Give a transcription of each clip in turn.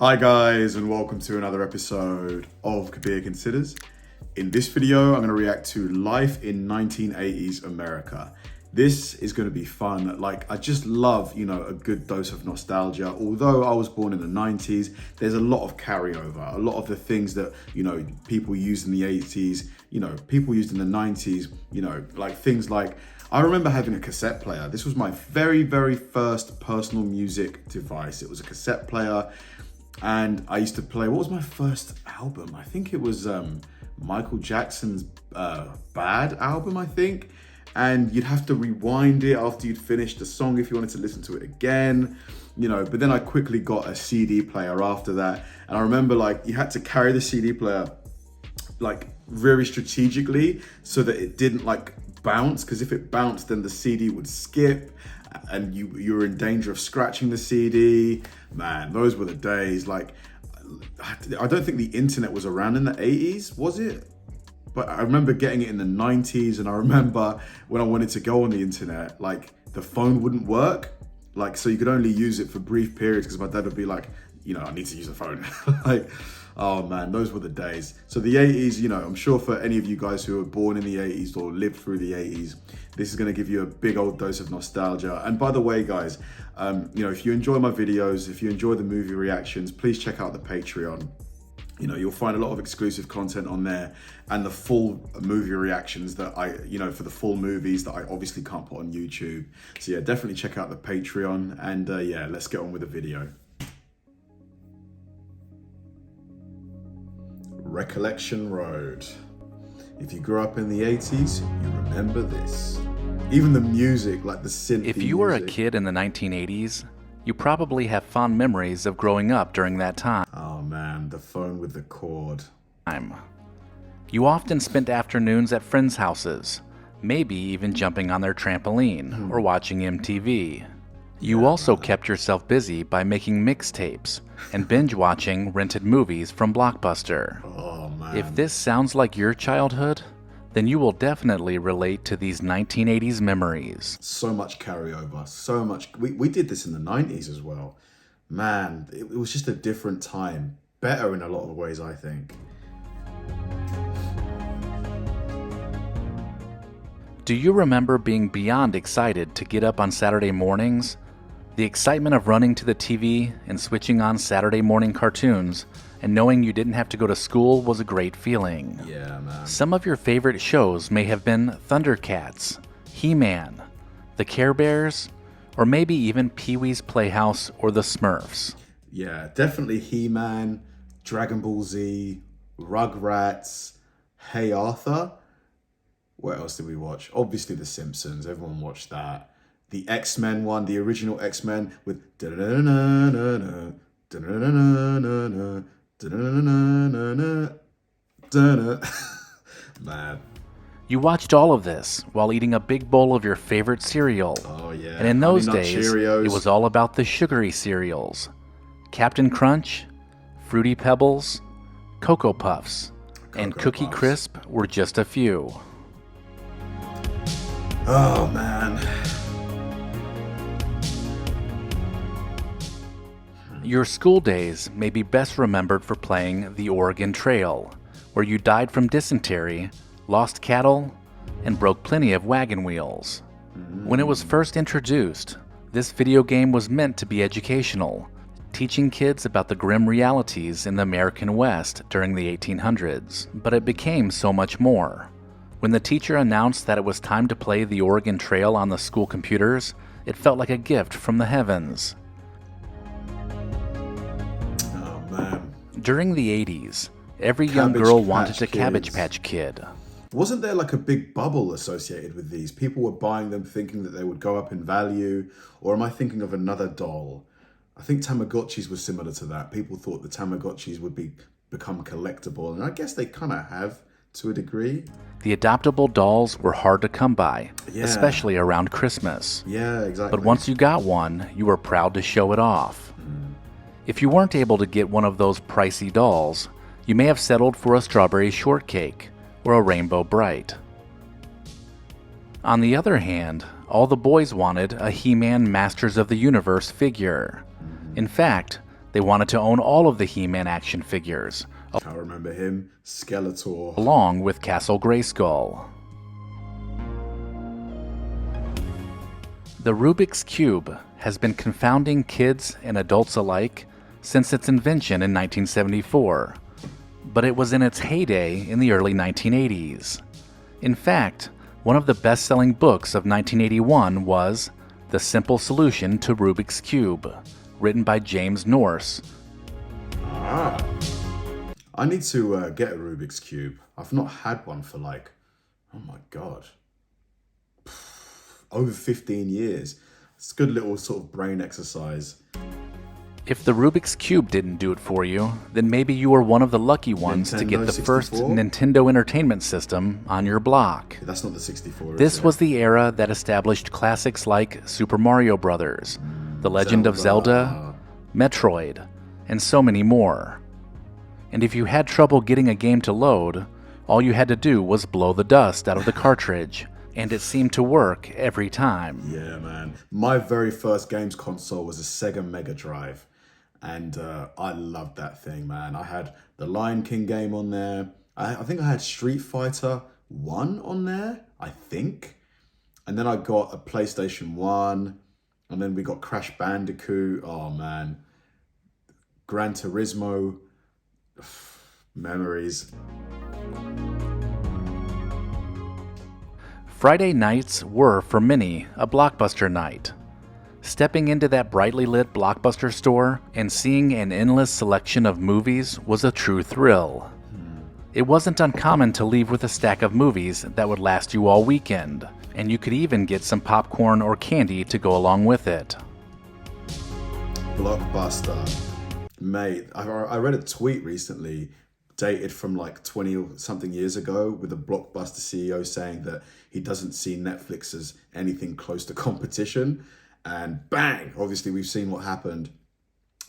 Hi guys, and welcome to another episode of Kabir Considers. In this video, I'm going to react to Life in 1980s America. This is going to be fun. I just love, a good dose of nostalgia. Although I was born in the 90s, there's a lot of carryover. A lot of the things that, people used in the 80s, people used in the 90s, things like, I remember having a cassette player. This was my very, very first personal music device. It was a cassette player. And I used to play, what was my first album? I think it was Michael Jackson's Bad album, I think. And you'd have to rewind it after you'd finished the song if you wanted to listen to it again. But then I quickly got a CD player after that. And I remember you had to carry the CD player very strategically so that it didn't bounce, because if it bounced then the CD would skip and you were in danger of scratching the CD. Man, those were the days. I don't think the internet was around in the 80s, was it? But I remember getting it in the 90s, and I remember when I wanted to go on the internet, the phone wouldn't work. So you could only use it for brief periods because my dad would be like, I need to use the phone. Oh man, those were the days. So the 80s, I'm sure for any of you guys who were born in the 80s or lived through the 80s, this is going to give you a big old dose of nostalgia. And by the way, guys, if you enjoy my videos, if you enjoy the movie reactions, please check out the Patreon. You'll find a lot of exclusive content on there and the full movie reactions that for the full movies that I obviously can't put on YouTube. So yeah, definitely check out the Patreon, and yeah, let's get on with the video. Recollection Road. If you grew up in the 80s, you remember this. Even the music, the synth. If you were a kid in the 1980s, you probably have fond memories of growing up during that time. Oh man, the phone with the cord. You often spent afternoons at friends' houses, maybe even jumping on their trampoline or watching MTV. You also kept yourself busy by making mixtapes and binge-watching rented movies from Blockbuster. Oh, man. If this sounds like your childhood, then you will definitely relate to these 1980s memories. So much carryover, so much. We did this in the 90s as well. Man, it was just a different time. Better in a lot of ways, I think. Do you remember being beyond excited to get up on Saturday mornings? The excitement of running to the TV and switching on Saturday morning cartoons and knowing you didn't have to go to school was a great feeling. Yeah, man. Some of your favorite shows may have been Thundercats, He-Man, the Care Bears, or maybe even Pee-wee's Playhouse or the Smurfs. Yeah, definitely He-Man, Dragon Ball Z, Rugrats, Hey Arthur. What else did we watch? Obviously The Simpsons, everyone watched that. The X-Men one, the original X-Men with man. You watched all of this while eating a big bowl of your favorite cereal. Oh yeah. And in those Honey Nut days, Cheerios. it was all about the sugary cereals. Captain Crunch, Fruity Pebbles, Cocoa Puffs, and Cookie Puffs. Crisp were just a few. Oh man. Your school days may be best remembered for playing the Oregon Trail, where you died from dysentery, lost cattle, and broke plenty of wagon wheels. When it was first introduced, this video game was meant to be educational, teaching kids about the grim realities in the American West during the 1800s. But it became so much more. When the teacher announced that it was time to play the Oregon Trail on the school computers, it felt like a gift from the heavens. Oh man. During the 80s, every young girl wanted a Cabbage Patch Kid. Wasn't there a big bubble associated with these? People were buying them thinking that they would go up in value, or am I thinking of another doll? I think Tamagotchis was similar to that. People thought the Tamagotchis would become collectible, and I guess they kind of have to a degree. The adoptable dolls were hard to come by, especially around Christmas. Yeah, exactly. But once you got one, you were proud to show it off. If you weren't able to get one of those pricey dolls, you may have settled for a strawberry shortcake or a rainbow bright. On the other hand, all the boys wanted a He-Man Masters of the Universe figure. In fact, They wanted to own all of the He-Man action figures, I remember him, Skeletor. along with Castle Grayskull. The Rubik's Cube has been confounding kids and adults alike since its invention in 1974, but it was in its heyday in the early 1980s. In fact, one of the best-selling books of 1981 was The Simple Solution to Rubik's Cube, written by James Norse. I need to get a Rubik's Cube. I've not had one for like, oh my God, over 15 years. It's a good little sort of brain exercise. If the Rubik's Cube didn't do it for you, then maybe you were one of the lucky ones to get the first 64? Nintendo Entertainment System on your block. That's not the 64, is This it? was the era that established classics like Super Mario Bros., The Legend of Zelda, Metroid, and so many more. And if you had trouble getting a game to load, all you had to do was blow the dust out of the cartridge, and it seemed to work every time. Yeah, man. My very first games console was a Sega Mega Drive. And I loved that thing, man. I had the Lion King game on there. I think I had Street Fighter 1 on there, I think. And then I got a PlayStation 1. And then we got Crash Bandicoot. Oh, man. Gran Turismo. Memories. Friday nights were, for many, a blockbuster night. Stepping into that brightly lit Blockbuster store and seeing an endless selection of movies was a true thrill. It wasn't uncommon to leave with a stack of movies that would last you all weekend, and you could even get some popcorn or candy to go along with it. Blockbuster. Mate, I read a tweet recently dated from like 20 or something years ago with a Blockbuster CEO saying that he doesn't see Netflix as anything close to competition. And bang, obviously we've seen what happened.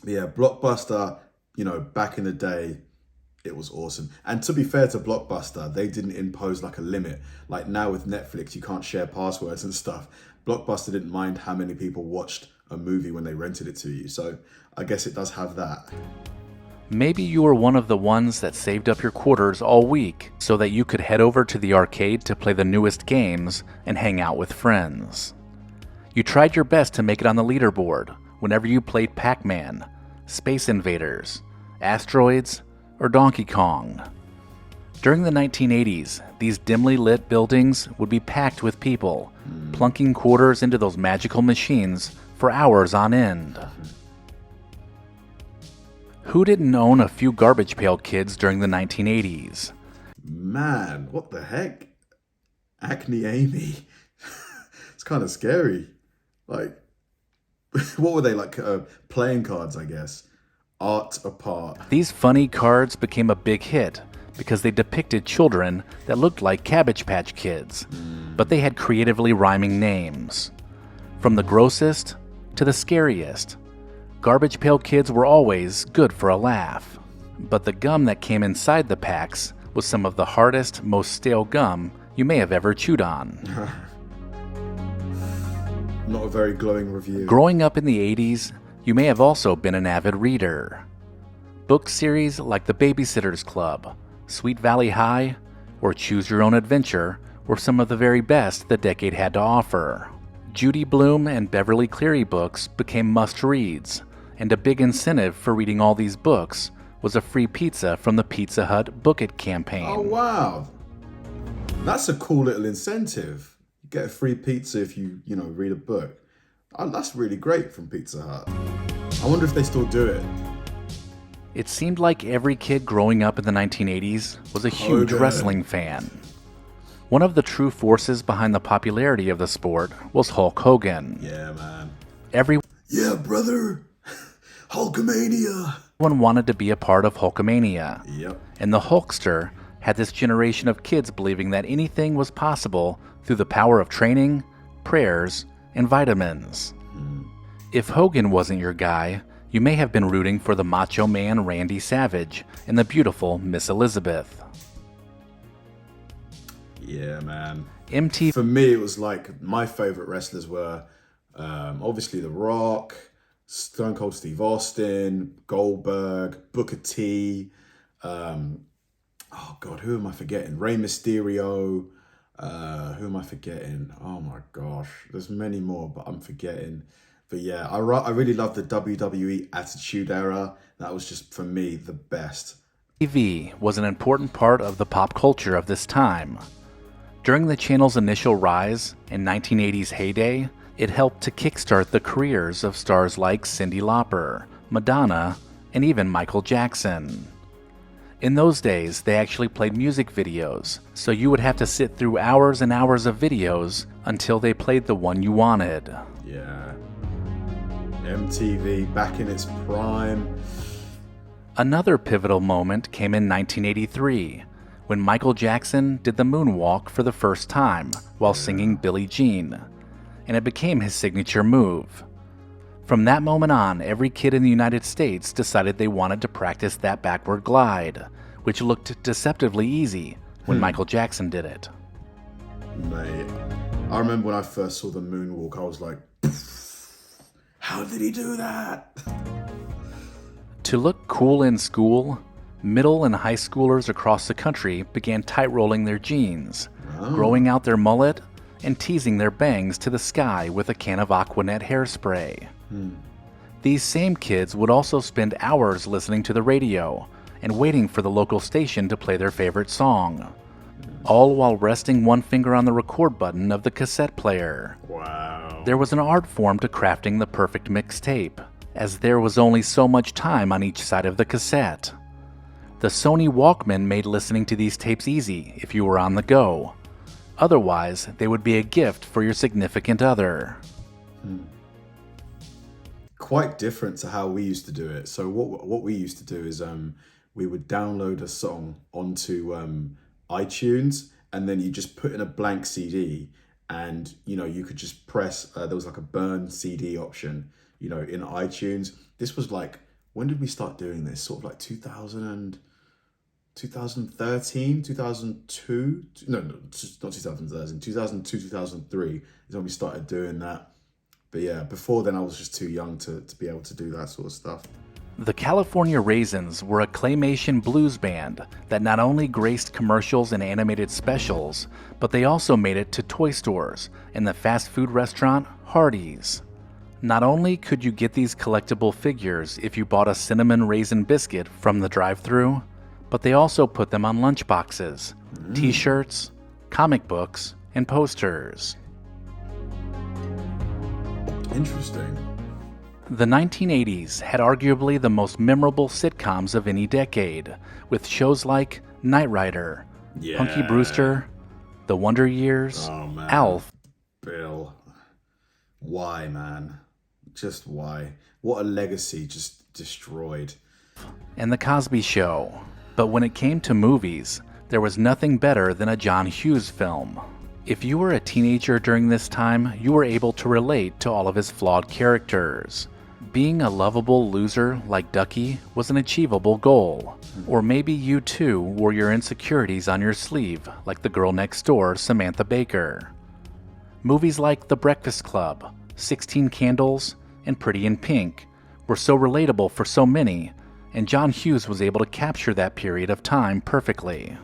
But yeah, Blockbuster, you know, back in the day, it was awesome. And to be fair to Blockbuster, they didn't impose like a limit. Like now with Netflix, you can't share passwords and stuff. Blockbuster didn't mind how many people watched a movie when they rented it to you. So I guess it does have that. Maybe you were one of the ones that saved up your quarters all week so that you could head over to the arcade to play the newest games and hang out with friends. You tried your best to make it on the leaderboard whenever you played Pac-Man, Space Invaders, Asteroids, or Donkey Kong. During the 1980s, these dimly lit buildings would be packed with people, plunking quarters into those magical machines for hours on end. Who didn't own a few Garbage Pail Kids during the 1980s? Man, what the heck? Acne Amy. It's kind of scary. Like, what were they, like playing cards, I guess? Art apart. These funny cards became a big hit because they depicted children that looked like Cabbage Patch Kids, but they had creatively rhyming names. From the grossest to the scariest, Garbage Pail Kids were always good for a laugh. But the gum that came inside the packs was some of the hardest, most stale gum you may have ever chewed on. Not a very glowing review. Growing up in the 80s, you may have also been an avid reader. Book series like The Babysitter's Club, Sweet Valley High, or Choose Your Own Adventure were some of the very best the decade had to offer. Judy Blume and Beverly Cleary books became must-reads, and a big incentive for reading all these books was a free pizza from the Pizza Hut Book It campaign. Oh, wow. That's a cool little incentive. You get a free pizza if you read a book. Oh, that's really great from Pizza Hut. I wonder if they still do it. It seemed like every kid growing up in the 1980s was a huge wrestling fan. One of the true forces behind the popularity of the sport was Hulk Hogan. Yeah, man. Yeah, brother. Hulkamania. Everyone wanted to be a part of Hulkamania. Yep. And the Hulkster had this generation of kids believing that anything was possible through the power of training, prayers, and vitamins. If Hogan wasn't your guy, you may have been rooting for the Macho Man Randy Savage and the beautiful Miss Elizabeth. Yeah, man. MTV. For me, it was like my favorite wrestlers were obviously The Rock, Stone Cold Steve Austin, Goldberg, Booker T. Oh God, who am I forgetting? Rey Mysterio. Who am I forgetting? Oh my gosh, there's many more, but I'm forgetting. But yeah, I really love the WWE Attitude Era. That was just, for me, the best. TV was an important part of the pop culture of this time. During the channel's initial rise and 1980s heyday, it helped to kickstart the careers of stars like Cyndi Lauper, Madonna, and even Michael Jackson. In those days, they actually played music videos, so you would have to sit through hours and hours of videos until they played the one you wanted. Yeah. MTV back in its prime. Another pivotal moment came in 1983, when Michael Jackson did the moonwalk for the first time while singing Billie Jean, and it became his signature move. From that moment on, every kid in the United States decided they wanted to practice that backward glide, which looked deceptively easy when Michael Jackson did it. Mate, I remember when I first saw the moonwalk, I was like, how did he do that? To look cool in school, middle and high schoolers across the country began tight-rolling their jeans, growing out their mullet, and teasing their bangs to the sky with a can of Aquanet hairspray. These same kids would also spend hours listening to the radio and waiting for the local station to play their favorite song, all while resting one finger on the record button of the cassette player. Wow. There was an art form to crafting the perfect mixtape, as there was only so much time on each side of the cassette. The Sony Walkman made listening to these tapes easy if you were on the go. Otherwise, they would be a gift for your significant other. Quite different to how we used to do it. So what we used to do is we would download a song onto iTunes, and then you just put in a blank CD, and you could just press. There was like a burn CD option, in iTunes. This was like, when did we start doing this? Sort of like 2013, 2002. No, not 2013. 2002, 2003 is when we started doing that. But yeah, before then I was just too young to be able to do that sort of stuff. The California Raisins were a claymation blues band that not only graced commercials and animated specials, but they also made it to toy stores and the fast food restaurant Hardee's. Not only could you get these collectible figures if you bought a cinnamon raisin biscuit from the drive-thru, but they also put them on lunchboxes, t-shirts, comic books, and posters. Interesting. The 1980s had arguably the most memorable sitcoms of any decade, with shows like Knight Rider, Punky Brewster, The Wonder Years, Alf. Bill. Why, man? Just why? What a legacy just destroyed. And The Cosby Show. But when it came to movies, there was nothing better than a John Hughes film. If you were a teenager during this time, you were able to relate to all of his flawed characters. Being a lovable loser like Ducky was an achievable goal. Or maybe you too wore your insecurities on your sleeve, like the girl next door, Samantha Baker. Movies like The Breakfast Club, 16 Candles, and Pretty in Pink were so relatable for so many, and John Hughes was able to capture that period of time perfectly.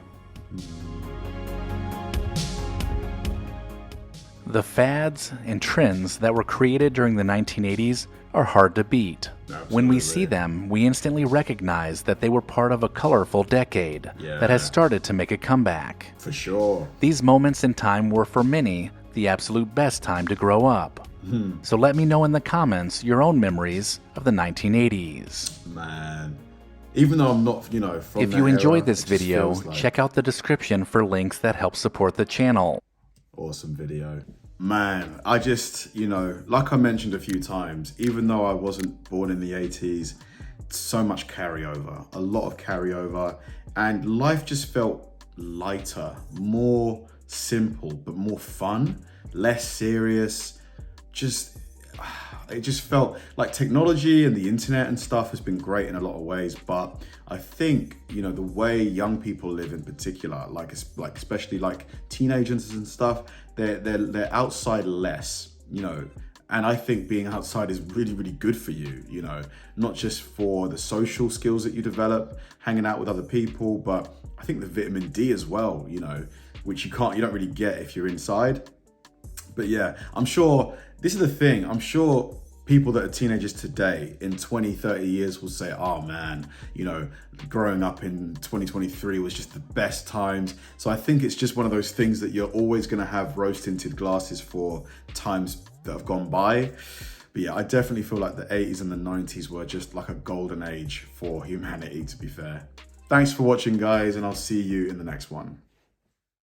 The fads and trends that were created during the 1980s are hard to beat. Absolutely. When we see them, we instantly recognize that they were part of a colorful decade that has started to make a comeback. For sure. These moments in time were, for many, the absolute best time to grow up. So let me know in the comments your own memories of the 1980s. Man. Even though I'm not, from If that you enjoyed era, this it just video, feels like check out the description for links that help support the channel. awesome video. Man, I just, like I mentioned a few times, even though I wasn't born in the 80s, so much carryover, a lot of carryover, and life just felt lighter, more simple, but more fun, less serious. It just felt like technology and the internet and stuff has been great in a lot of ways, but I think, the way young people live in particular, like especially like teenagers and stuff, they're outside less, And I think being outside is really, really good for you, you know, not just for the social skills that you develop, hanging out with other people, but I think the vitamin D as well, you know, which you don't really get if you're inside. But yeah, I'm sure this is the thing. I'm sure people that are teenagers today in 20, 30 years will say, oh man, you know, growing up in 2023 was just the best times. So I think it's just one of those things that you're always going to have rose tinted glasses for times that have gone by. But yeah, I definitely feel like the 80s and the 90s were just like a golden age for humanity, to be fair. Thanks for watching, guys, and I'll see you in the next one.